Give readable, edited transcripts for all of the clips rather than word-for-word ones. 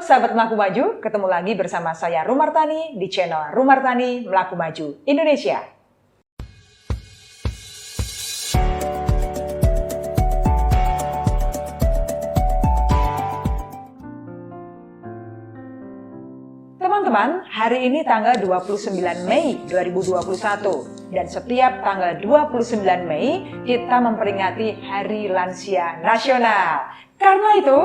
sahabat Melaku Maju, ketemu lagi bersama saya Rumartani di channel Rumartani Melaku Maju Indonesia. Teman-teman, hari ini tanggal 29 Mei 2021 dan setiap tanggal 29 Mei kita memperingati Hari Lansia Nasional. Karena itu,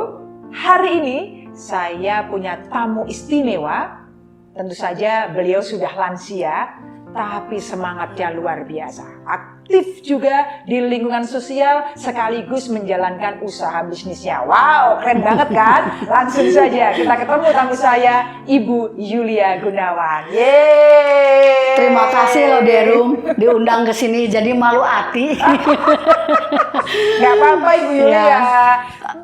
hari ini saya punya tamu istimewa. Tentu saja beliau sudah lansia, tapi semangatnya luar biasa. Aktif juga di lingkungan sosial sekaligus menjalankan usaha bisnisnya. Wow, keren banget kan? Langsung saja kita ketemu tamu saya, Ibu Yulia Gunawan. Yeay! Terima kasih loh Derum, diundang ke sini jadi malu hati. Gak apa-apa Ibu Yulia. Ya,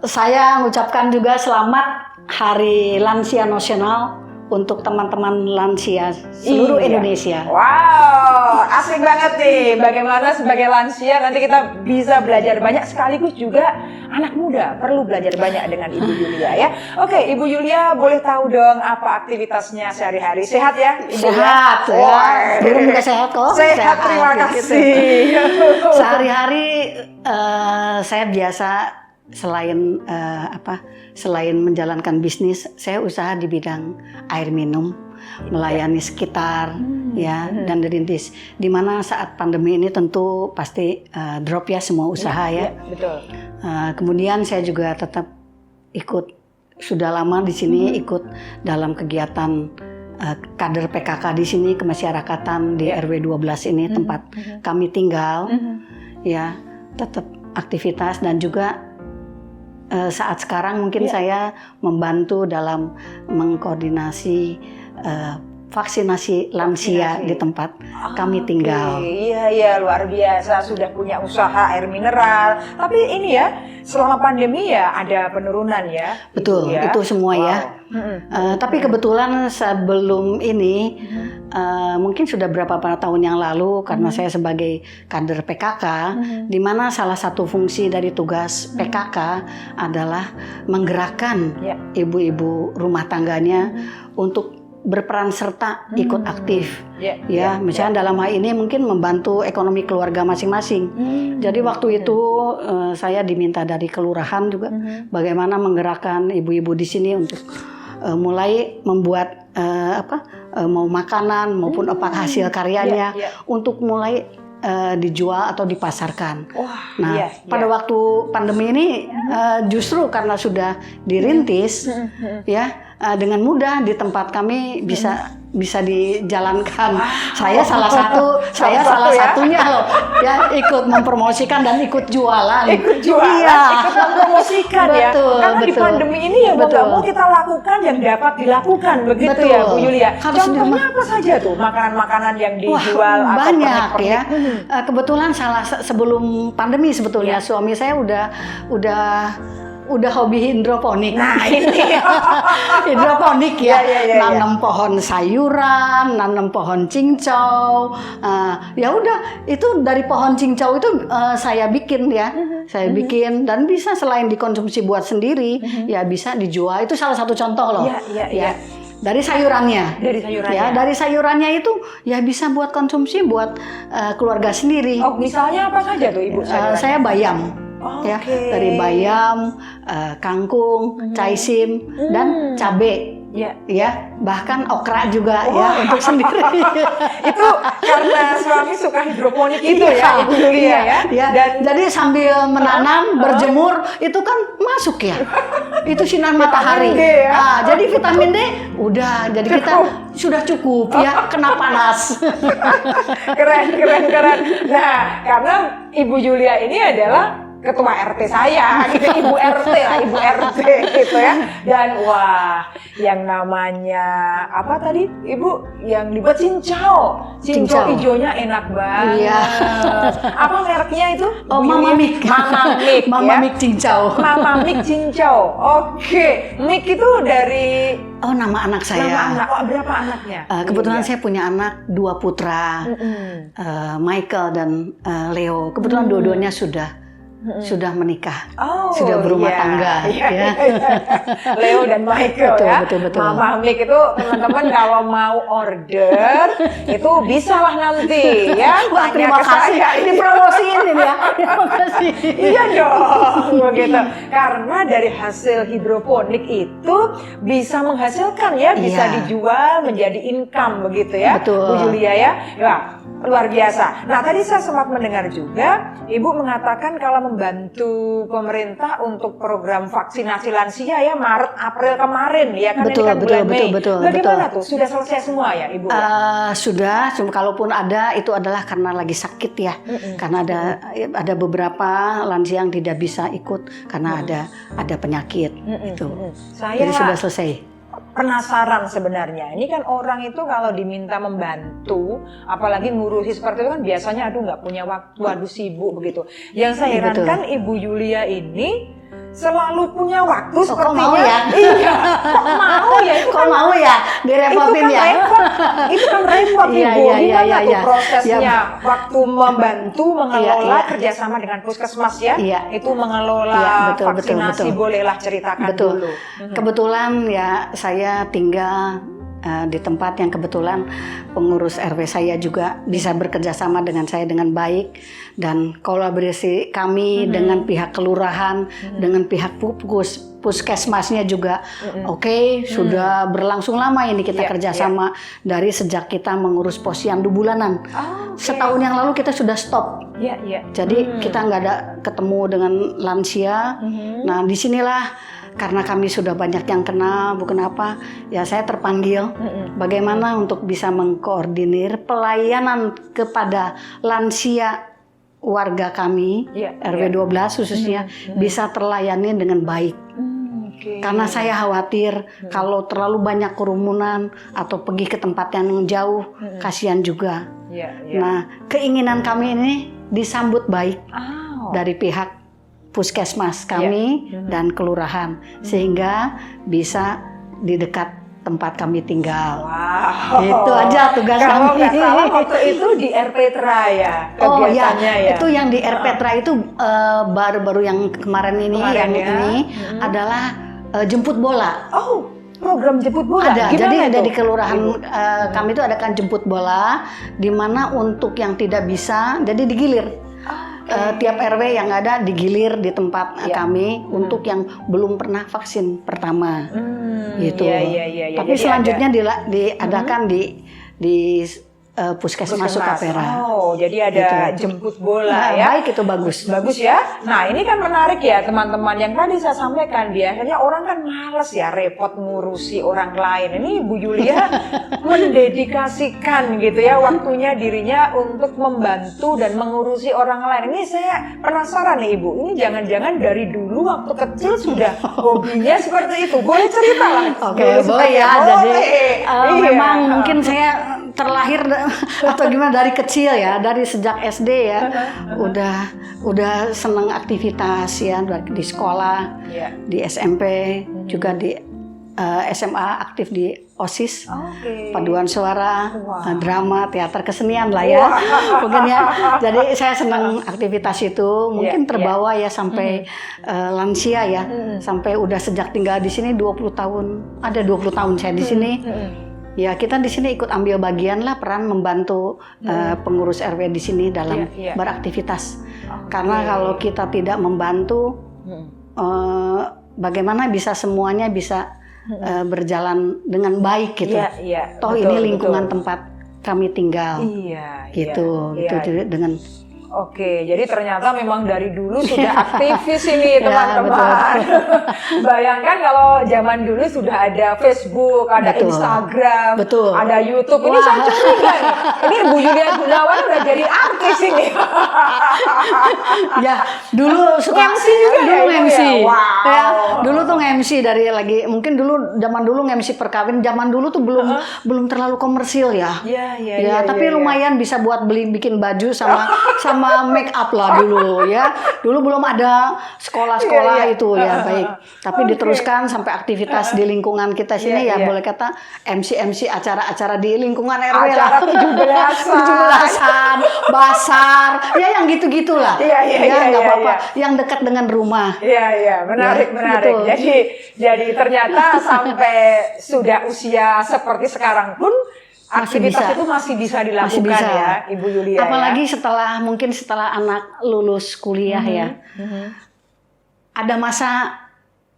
saya mengucapkan juga selamat Hari Lansia Nasional untuk teman-teman lansia seluruh Indonesia. Wow, asik banget nih. Bagaimana sebagai lansia nanti kita bisa belajar banyak, sekaligus juga anak muda perlu belajar banyak dengan Ibu Yulia ya. Oke, Ibu Yulia boleh tahu dong apa aktivitasnya sehari-hari? Sehat ya? Ibu Sehat ya. Derum juga sehat kok. Sehat, terima kasih. Sehari-hari saya biasa selain menjalankan bisnis, saya usaha di bidang air minum, melayani sekitar ya dan rintis. Dimana saat pandemi ini tentu pasti drop ya semua usaha ya. Betul. Kemudian saya juga tetap ikut, sudah lama di sini ikut dalam kegiatan kader PKK di sini, kemasyarakatan di RW 12 ini tempat kami tinggal. Ya, tetap aktivitas dan juga saat sekarang mungkin saya membantu dalam mengkoordinasi vaksinasi lansia di tempat kami tinggal. Iya, luar biasa, sudah punya usaha air mineral. Tapi ini ya, selama pandemi ya ada penurunan ya. Betul, ya? Itu semua ya. Tapi kebetulan sebelum ini, mungkin sudah beberapa tahun yang lalu, karena saya sebagai kader PKK, di mana salah satu fungsi dari tugas PKK adalah menggerakkan ibu-ibu rumah tangganya untuk berperan serta ikut aktif, misalnya dalam hal ini mungkin membantu ekonomi keluarga masing-masing. Jadi waktu itu saya diminta dari kelurahan juga bagaimana menggerakkan ibu-ibu di sini untuk mulai membuat mau makanan maupun hasil karyanya untuk mulai dijual atau dipasarkan. Pada waktu pandemi ini justru karena sudah dirintis dengan mudah di tempat kami bisa dijalankan. Saya salah satunya loh ya, ikut mempromosikan dan ikut jualan. Ikut mempromosikan ya. Karena di pandemi ini ya mau nggak mau kita lakukan yang dapat dilakukan, begitu ya Bu Yulia. Contohnya apa saja tuh makanan-makanan yang dijual? Banyak ya. Kebetulan sebelum pandemi sebetulnya suami saya udah hobi hidroponik. Nah ini hidroponik ya, nanam pohon sayuran, nanam pohon cincau. Ya udah, itu dari pohon cincau itu saya bikin ya, saya bikin dan bisa selain dikonsumsi buat sendiri, ya bisa dijual. Itu salah satu contoh loh. Ya. Dari sayurannya. Dari sayurannya itu ya bisa buat konsumsi buat keluarga sendiri. Oh, misalnya apa saja tuh Ibu? Saya bayam. Ya, dari bayam, kangkung, caisim, dan cabai. Ya, bahkan okra juga ya untuk sendiri. Itu karena suami suka hidroponik itu ya, Ibu Yulia ya. Dan jadi sambil menanam, berjemur itu kan masuk ya. Itu sinar matahari. Jadi vitamin D udah, jadi kita sudah cukup ya, kena panas. Keren. Nah, karena Ibu Yulia ini adalah ketua RT saya, gitu, Ibu RT gitu ya. Dan wah, yang namanya apa tadi Ibu yang dibuat cincau hijaunya enak banget. Iya. Apa mereknya itu? Mama Mik cincau. Mama Mik cincau. Oke, Mik itu dari nama anak saya. Berapa anaknya? Kebetulan saya punya anak 2 putra, Michael dan Leo. Kebetulan dua-duanya sudah sudah menikah, Oh, sudah berumah iya. tangga. Iya, Ya. iya. Leo dan Michael Betul, ya. betul. Mama Mik itu teman-teman kalau mau order itu bisalah nanti ya. Wah, Tanya terima ke kasih. saya. Ini promosiin ini ya. Terima kasih. Iya dong, begitu. Karena dari hasil hidroponik itu bisa menghasilkan ya, bisa Iya. dijual menjadi income begitu ya, Betul. Bu Julia ya. Wah, luar biasa. Nah, tadi saya sempat mendengar juga Ibu mengatakan kalau membantu pemerintah untuk program vaksinasi lansia ya Maret April kemarin ya kan, Betul, ini kan betul, bulan Mei. betul. Bagaimana tuh? Sudah selesai semua ya Ibu? Sudah, cuma kalaupun ada itu adalah karena lagi sakit ya. Karena ada beberapa lansia yang tidak bisa ikut karena ada penyakit itu. Saya Jadi sudah selesai. penasaran sebenarnya. Ini kan orang itu kalau diminta membantu, apalagi ngurusi seperti itu kan biasanya aduh nggak punya waktu, aduh sibuk begitu. Yang saya herankan Ibu Yulia ini selalu punya waktu sepertinya. Kok mau ya? Iya, kok mau ya? Itu Kok mau ya? Direpotin ya? Itu kan repot Iya, Ibu. iya, Gimana iya, tuh iya. prosesnya? Ya. Waktu membantu mengelola Iya. kerjasama dengan puskesmas ya? Iya. Itu mengelola Iya, betul, vaksinasi, betul. bolehlah ceritakan Betul. dulu. Kebetulan ya saya tinggal di tempat yang kebetulan pengurus RW saya juga bisa bekerja sama dengan saya dengan baik, dan kolaborasi kami dengan pihak kelurahan, dengan pihak puskesmasnya juga oke, sudah berlangsung lama ini kita kerjasama dari sejak kita mengurus posyandu bulanan. Setahun yang lalu kita sudah stop. Iya, iya. Jadi kita nggak ada ketemu dengan lansia. Nah disinilah karena kami sudah banyak yang kenal, bukan apa, ya saya terpanggil bagaimana untuk bisa mengkoordinir pelayanan kepada lansia warga kami, RW 12 khususnya, bisa terlayani dengan baik. Karena saya khawatir kalau terlalu banyak kerumunan atau pergi ke tempat yang jauh, kasihan juga. Nah, keinginan kami ini disambut baik dari pihak puskesmas kami dan kelurahan, sehingga bisa di dekat tempat kami tinggal. Wow. Itu aja tugas Kalau kami. nggak salah waktu itu di RPTRA ya kegiatannya ya. Itu yang di RPTRA itu baru-baru yang kemarin ini, adalah jemput bola. Oh, program jemput bola. Ada. Gimana Jadi tuh? di kelurahan kami itu adakan jemput bola, di mana untuk yang tidak bisa, jadi digilir. Tiap RW yang ada digilir di tempat kami untuk yang belum pernah vaksin pertama, gitu. Tapi Jadi selanjutnya diadakan di puskesmas Sukapera. Oh, jadi ada jemput bola ya. Baik, itu bagus. Bagus ya. Nah, ini kan menarik ya teman-teman. Yang tadi saya sampaikan, biasanya orang kan males ya repot ngurusi orang lain. Ini Bu Yulia mendedikasikan gitu ya waktunya dirinya untuk membantu dan mengurusi orang lain. Ini saya penasaran nih Ibu. Ini jangan-jangan dari dulu waktu kecil sudah hobinya seperti itu. Boleh cerita lah. Oke, boleh ya. Boleh. Jadi memang mungkin saya terlahir atau gimana dari kecil ya, dari sejak SD ya, udah seneng aktivitas ya, di sekolah, di SMP, juga di SMA aktif di OSIS, paduan suara, drama, teater kesenian lah ya, mungkin ya. Jadi saya senang aktivitas itu, mungkin terbawa ya sampai lansia ya, sampai udah sejak tinggal di sini 20 tahun, ada 20 tahun saya di sini. Ya kita di sini ikut ambil bagian lah, peran membantu pengurus RW di sini dalam beraktivitas. Karena kalau kita tidak membantu, bagaimana bisa semuanya bisa berjalan dengan baik gitu. Toh betul, ini lingkungan tempat kami tinggal. Gitu dengan. Oke, jadi ternyata memang dari dulu sudah aktivis ini teman-teman. Bayangkan kalau zaman dulu sudah ada Facebook, ada Instagram, ada YouTube. Ini saya curiga nih. Ini Bu Yulia Gunawan udah jadi artis ini. Ya, dulu suka MC juga dulu ya, MC. Wow. Ya, dulu tuh MC dari lagi mungkin dulu zaman dulu MC perkawin, zaman dulu tuh belum terlalu komersil ya. Ya, tapi lumayan bisa buat bikin baju sama make up lah dulu ya. Dulu belum ada sekolah-sekolah itu ya, baik. Tapi diteruskan sampai aktivitas di lingkungan kita sini ya, boleh kata MC acara-acara di lingkungan RW lah. Acara 17-an, basar, ya yang yang gitu-gitulah. Iya, nggak apa-apa. iya. Yang dekat dengan rumah. Iya, menarik. Betul. Jadi ternyata sampai sudah usia seperti sekarang pun aktivitas itu masih bisa dilakukan ya, Ibu Yulia. Apalagi setelah anak lulus kuliah ya. Ada masa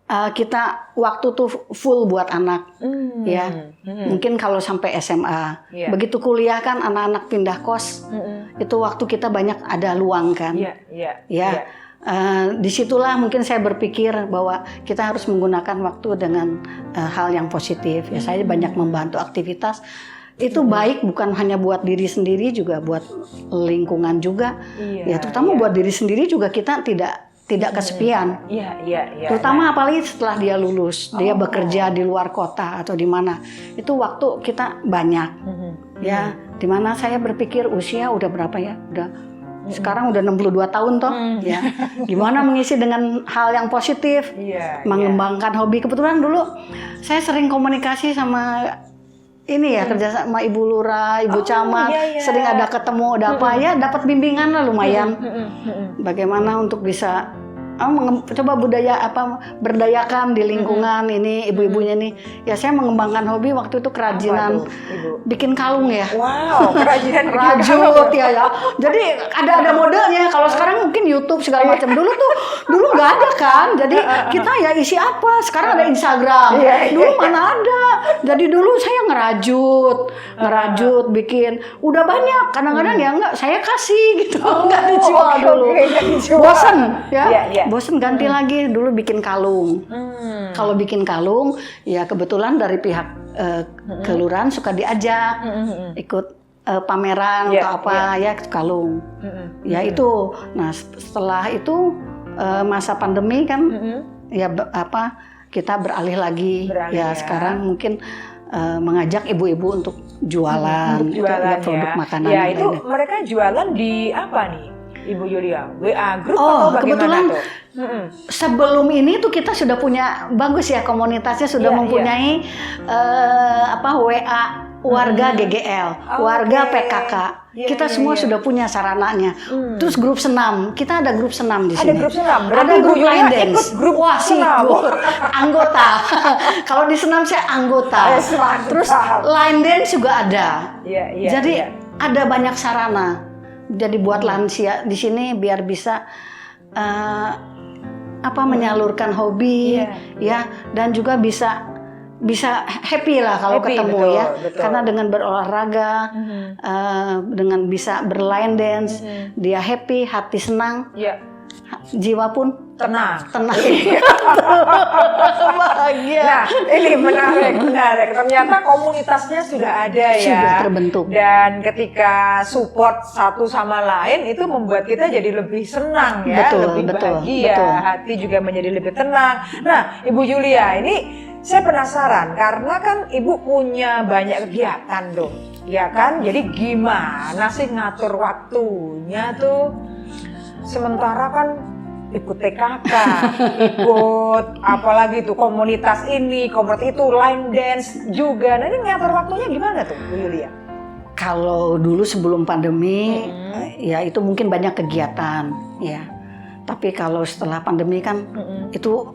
kita waktu tuh full buat anak ya. Mungkin kalau sampai SMA. Begitu kuliah kan anak-anak pindah kos. Itu waktu kita banyak ada luang kan. Iya. Disitulah mungkin saya berpikir bahwa kita harus menggunakan waktu dengan hal yang positif. Ya, saya banyak membantu aktivitas. Itu baik bukan hanya buat diri sendiri, juga buat lingkungan juga. Ya, terutama buat diri sendiri juga kita tidak kesepian. Terutama apalagi setelah dia lulus, dia bekerja di luar kota atau di mana. Itu waktu kita banyak. Ya, di mana saya berpikir usia udah berapa ya? Sekarang udah 62 tahun toh, ya. Gimana mengisi dengan hal yang positif, mengembangkan hobi. Kebetulan dulu saya sering komunikasi sama ini ya, kerja sama Ibu Lurah, Ibu Camat, sering ada ketemu, ada apa ya, dapat bimbingan lah lumayan. Bagaimana untuk bisa coba berdayakan di lingkungan ini ibu-ibunya nih. Ya saya mengembangkan hobi waktu itu kerajinan bikin kalung ya. Wow, kerajinan rajut ya. Jadi ada modelnya. Kalau sekarang mungkin YouTube segala macam. Dulu nggak ada kan. Jadi kita ya isi apa? Sekarang ada Instagram. Dulu mana ada. Jadi dulu saya ngerajut bikin. Udah banyak. Kadang-kadang ya enggak saya kasih gitu. Enggak dijual dulu. Bosan ya. Bosen ganti lagi, dulu bikin kalung. Kalau bikin kalung, ya kebetulan dari pihak kelurahan suka diajak ikut pameran atau apa ya kalung. Ya itu. Nah setelah itu masa pandemi kan, ya kita beralih lagi. Sekarang mungkin mengajak ibu-ibu untuk jualan produk makanan. Ya itu mereka jualan di apa nih? Ibu Yulia, WA Group bagaimana kebetulan tuh? Sebelum ini tuh kita sudah punya bagus ya komunitasnya sudah mempunyai WA warga GGL, warga PKK. Kita semua sudah punya sarananya. Terus grup senam, kita ada grup senam di sini. Ada grup senam, ada grup line dance. Wah sih, anggota. Kalau di senam saya anggota. Terus line dance juga ada. Jadi ada banyak sarana. Jadi buat lansia di sini biar bisa menyalurkan hobi ya dan juga bisa happy lah kalau ketemu betul. Karena dengan berolahraga dengan bisa berline dance dia happy, hati senang, jiwa pun tenang. Bahagia. Nah, ini menarik. Ternyata komunitasnya sudah ada ya. Sudah terbentuk. Dan ketika support satu sama lain itu membuat kita jadi lebih senang ya, lebih bahagia. Hati juga menjadi lebih tenang. Nah, Ibu Yulia, ini saya penasaran karena kan Ibu punya banyak kegiatan dong. Ya kan? Jadi gimana sih ngatur waktunya tuh? Sementara kan ikut TKK, ikut apalagi tuh komunitas ini, komunitas itu, line dance juga. Nah ini ngatur waktunya gimana tuh, Bu Yulia? Kalau dulu sebelum pandemi, ya itu mungkin banyak kegiatan, ya. Tapi kalau setelah pandemi kan itu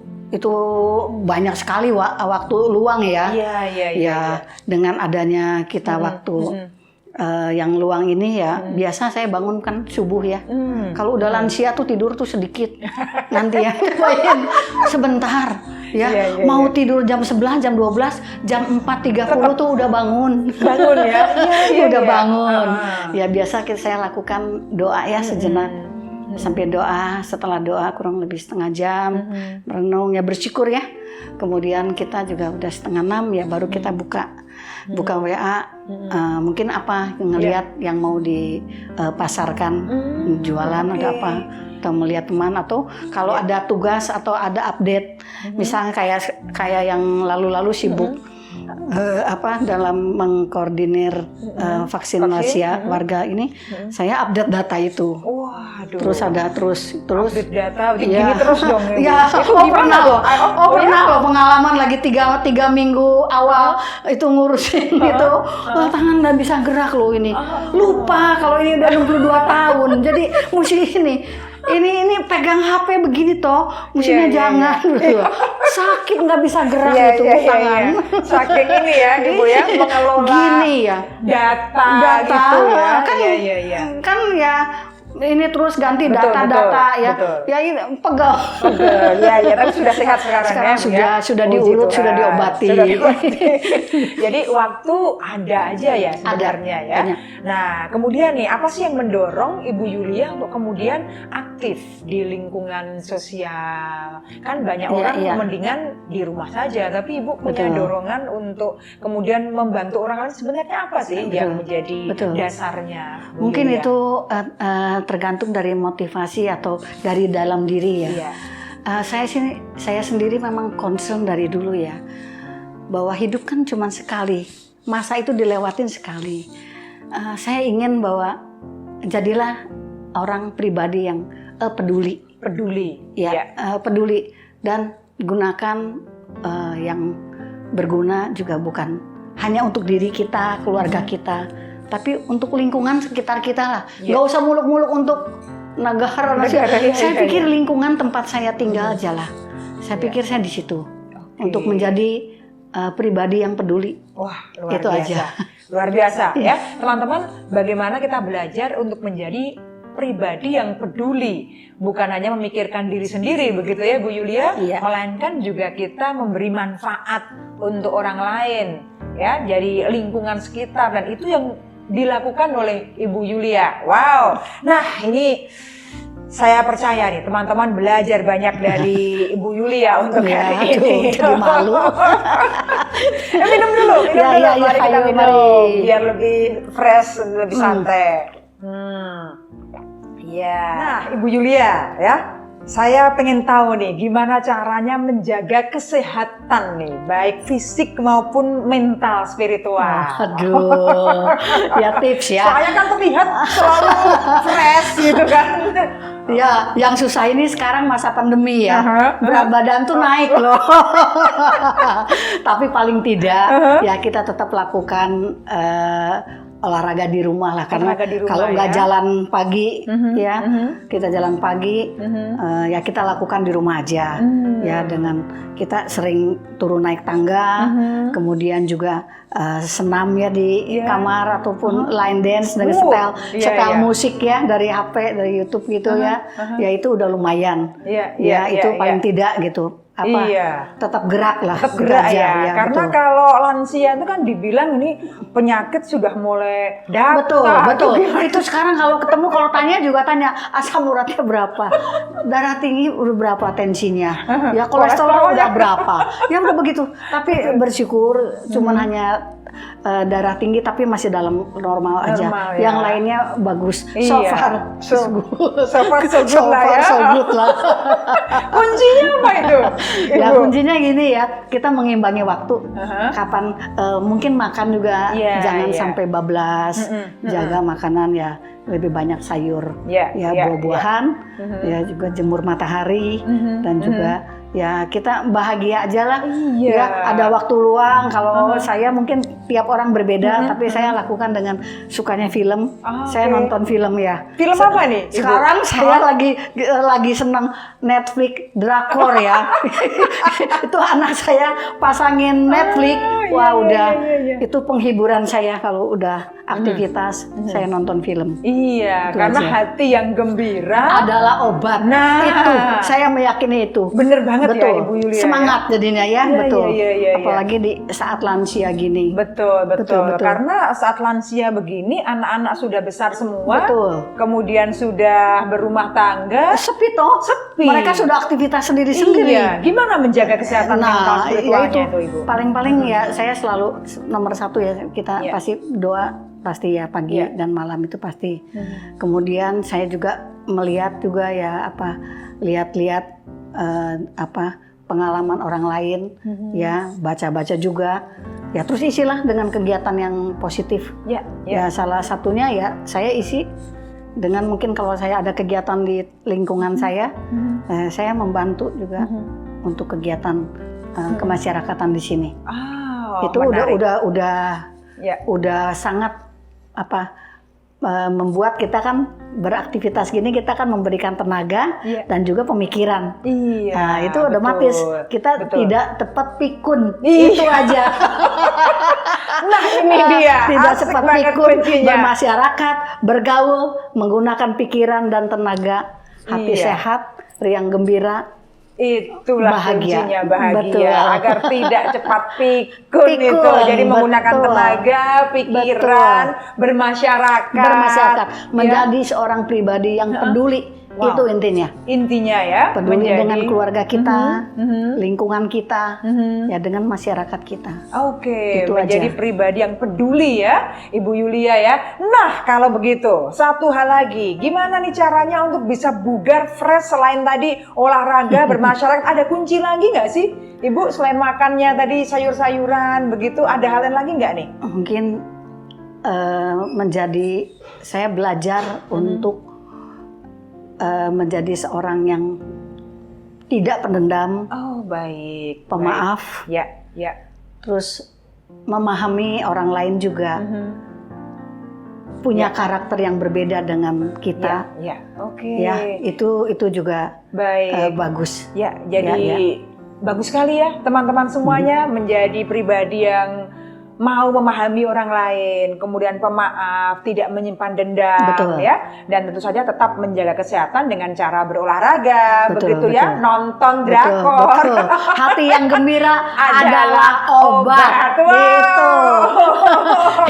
banyak sekali waktu luang ya. Iya. Dengan adanya kita waktu yang luang ini ya biasa saya bangun kan subuh ya. Kalau udah lansia tuh tidur tuh sedikit nanti ya sebentar ya mau tidur jam 11 jam 12 jam 4.30 tuh udah bangun ya. Udah bangun ya biasa saya lakukan doa ya sejenak sampai doa, setelah doa kurang lebih setengah jam merenung ya bersyukur ya. Kemudian kita juga udah 5:30 ya baru kita buka WA, mungkin apa ngelihat yang mau dipasarkan, jualan ada apa, atau melihat teman atau kalau ada tugas atau ada update, misalnya kayak yang lalu-lalu sibuk dalam mengkoordinir vaksin lansia warga ini, saya update data itu. Waduh. Terus update data gini ya, terus dong. ya, Itu pernah loh. Pernah ya? loh pengalaman lagi tiga minggu awal itu ngurusin gitu. Tangan nggak bisa gerak loh ini. Lupa kalau ini udah 62 tahun. Jadi mesti ini pegang HP begini toh, mestinya jangan gitu. Sakit nggak bisa gerak gitu tangan. Saking ini ya, Ibu ya, mengelola gini ya. data gitu ya. Kan ya ini terus ganti Betul, data ya. betul. Ya ini pegel. Iya, tapi sudah sehat sekarang ya. Sudah diurut, sudah diobati. Jadi waktu ada aja ya sebenarnya ya. Banyak. Nah, kemudian nih apa sih yang mendorong Ibu Yulia untuk kemudian aktif di lingkungan sosial? Kan banyak orang mendingan di rumah saja, tapi Ibu punya dorongan untuk kemudian membantu orang lain. Sebenarnya apa sih yang menjadi dasarnya? Mungkin itu tergantung dari motivasi atau dari dalam diri ya. Saya sendiri memang concern dari dulu ya, bahwa hidup kan cuma sekali, masa itu dilewatin sekali. Saya ingin bahwa jadilah orang pribadi yang peduli dan gunakan yang berguna juga bukan hanya untuk diri kita, keluarga kita, tapi untuk lingkungan sekitar kita lah. Nggak usah muluk-muluk untuk negara. Saya pikir lingkungan tempat saya tinggal aja lah. Saya pikir saya di situ untuk menjadi pribadi yang peduli. Wah, luar itu biasa. Aja. Luar biasa ya, teman-teman. Bagaimana kita belajar untuk menjadi pribadi yang peduli, bukan hanya memikirkan diri sendiri, begitu ya Bu Yulia, melainkan juga kita memberi manfaat untuk orang lain, ya, jadi lingkungan sekitar, dan itu yang dilakukan oleh Ibu Yulia. Wow. Nah, ini saya percaya nih teman-teman belajar banyak dari Ibu Yulia untuk hari ini. Jadi malu. Minum dulu. Mari kita minum biar lebih fresh, lebih santai. Nah, Ibu Yulia ya. Saya pengen tahu nih gimana caranya menjaga kesehatan nih, baik fisik maupun mental spiritual. Aduh, ya tips ya. Soalnya kan terlihat selalu fresh gitu kan. Ya, yang susah ini sekarang masa pandemi ya. Berat badan tuh naik loh. Tapi paling tidak ya kita tetap lakukan olahraga di rumah lah, karena kalau nggak jalan pagi kita jalan pagi ya kita lakukan di rumah aja ya, dengan kita sering turun naik tangga, kemudian juga senam ya di kamar ataupun line dance dengan setel musik ya dari HP, dari YouTube gitu ya itu udah lumayan itu paling tidak gitu. Tetap gerak lah, tetap gerak ya, karena betul. Kalau lansia itu kan dibilang ini penyakit sudah mulai datang. Betul. Itu sekarang kalau ketemu, kalau tanya juga tanya asam uratnya berapa, darah tinggi udah berapa, tensinya, ya kolesterol udah berapa, ya udah begitu. Tapi bersyukur cuman hanya darah tinggi tapi masih dalam normal aja. Yang lainnya bagus. So far so good lah. Kuncinya apa itu? Ya kuncinya gini ya, kita mengimbangi waktu. Kapan mungkin makan juga jangan sampai bablas. Jaga makanan ya, lebih banyak sayur, buah-buahan, ya juga jemur matahari, dan juga ya kita bahagia aja lah. Ya ada waktu luang. Kalau saya mungkin tiap orang berbeda, tapi saya lakukan dengan sukanya film. Saya nonton film ya. Film apa nih? Sekarang saya lagi senang Netflix drakor ya. Itu anak saya pasangin Netflix. Wah udah itu penghiburan saya kalau udah aktivitas. Saya nonton film. Iya, itu karena aja. Hati yang gembira adalah obat. Nah, itu saya meyakini itu. Bener banget ya Ibu Yulia. Semangat jadinya ya, betul. Apalagi di saat lansia gini. Betul. Karena saat lansia begini, anak-anak sudah besar semua. Betul. Kemudian sudah berumah tangga. Sepi toh. Sepi. Mereka sudah aktivitas sendiri-sendiri. Iya. Gimana menjaga kesehatan mental spiritualnya itu Ibu? Paling-paling ya saya selalu nomor satu ya, kita pasti doa. Pasti ya pagi dan malam itu pasti. Kemudian saya juga melihat juga ya lihat-lihat pengalaman orang lain, ya baca-baca juga. Ya terus isilah dengan kegiatan yang positif. Ya salah satunya ya saya isi dengan mungkin kalau saya ada kegiatan di lingkungan saya membantu juga untuk kegiatan kemasyarakatan di sini. Itu menarik. udah sangat membuat kita kan beraktivitas gini, kita kan memberikan tenaga dan juga pemikiran. Iya. Nah, itu otomatis kita tidak tepat pikun. Iya. Itu aja. Nah, ini dia. Tidak Asik cepat banget pikun, kuncinya. bermasyarakat, bergaul, menggunakan pikiran dan tenaga, hati sehat, riang gembira. Itulah Bahagia. kuncinya, bahagia. Betul. Agar tidak cepat pikun itu. Jadi menggunakan betul. tenaga, pikiran, bermasyarakat. Menjadi seorang pribadi yang peduli. Wow. Itu intinya. Intinya ya. Peduli menjadi- dengan keluarga kita, lingkungan kita, ya dengan masyarakat kita. Oke, Itu menjadi aja. pribadi yang peduli ya, Ibu Yulia ya. Nah, kalau begitu, satu hal lagi, gimana nih caranya untuk bisa bugar fresh selain tadi olahraga, bermasyarakat, ada kunci lagi nggak sih? Ibu, selain makannya tadi sayur-sayuran, begitu, ada hal lain lagi nggak nih? Mungkin saya belajar untuk menjadi seorang yang tidak pendendam, Oh, baik. pemaaf, Ya, ya. terus memahami orang lain juga. Punya karakter yang berbeda dengan kita. Ya, oke. Ya, itu juga Baik. bagus. Ya, jadi bagus sekali ya teman-teman semuanya menjadi pribadi yang mau memahami orang lain, kemudian pemaaf, tidak menyimpan dendam, Betul. ya, dan tentu saja tetap menjaga kesehatan dengan cara berolahraga, Betul, begitu ya, betul. nonton drakor. Betul. Hati yang gembira adalah obat. Wow. Gitu.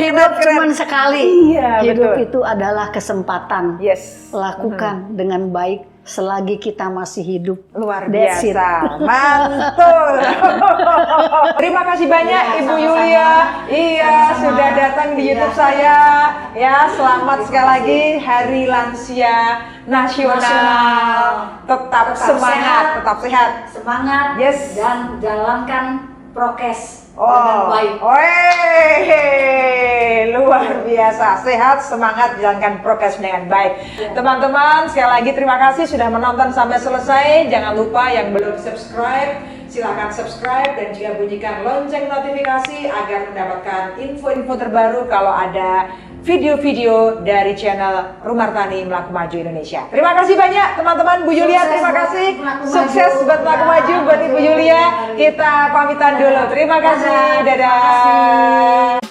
Hidup Keren. cuma sekali. Iya, Hidup betul. itu adalah kesempatan. Yes. Lakukan dengan baik selagi kita masih hidup. Luar That's it. biasa, mantul. Terima kasih banyak Ibu Yulia. Iya, sudah datang di YouTube saya. Ya, selamat sekali lagi Hari Lansia Nasional. Tetap semangat, sehat. tetap sehat. Semangat Yes. dan jalankan prokes dengan Oh, baik. luar biasa, sehat, semangat, jalankan prokes dengan baik. Teman-teman, sekali lagi terima kasih sudah menonton sampai selesai. Jangan lupa yang belum subscribe, silahkan subscribe dan juga bunyikan lonceng notifikasi agar mendapatkan info-info terbaru kalau ada video-video dari channel Rumartani Melaku Maju Indonesia. Terima kasih banyak teman-teman, Bu Yulia, terima kasih. Sukses buat Melaku Maju, buat Ibu Yulia. Kita pamitan dulu. Terima kasih. Dadah.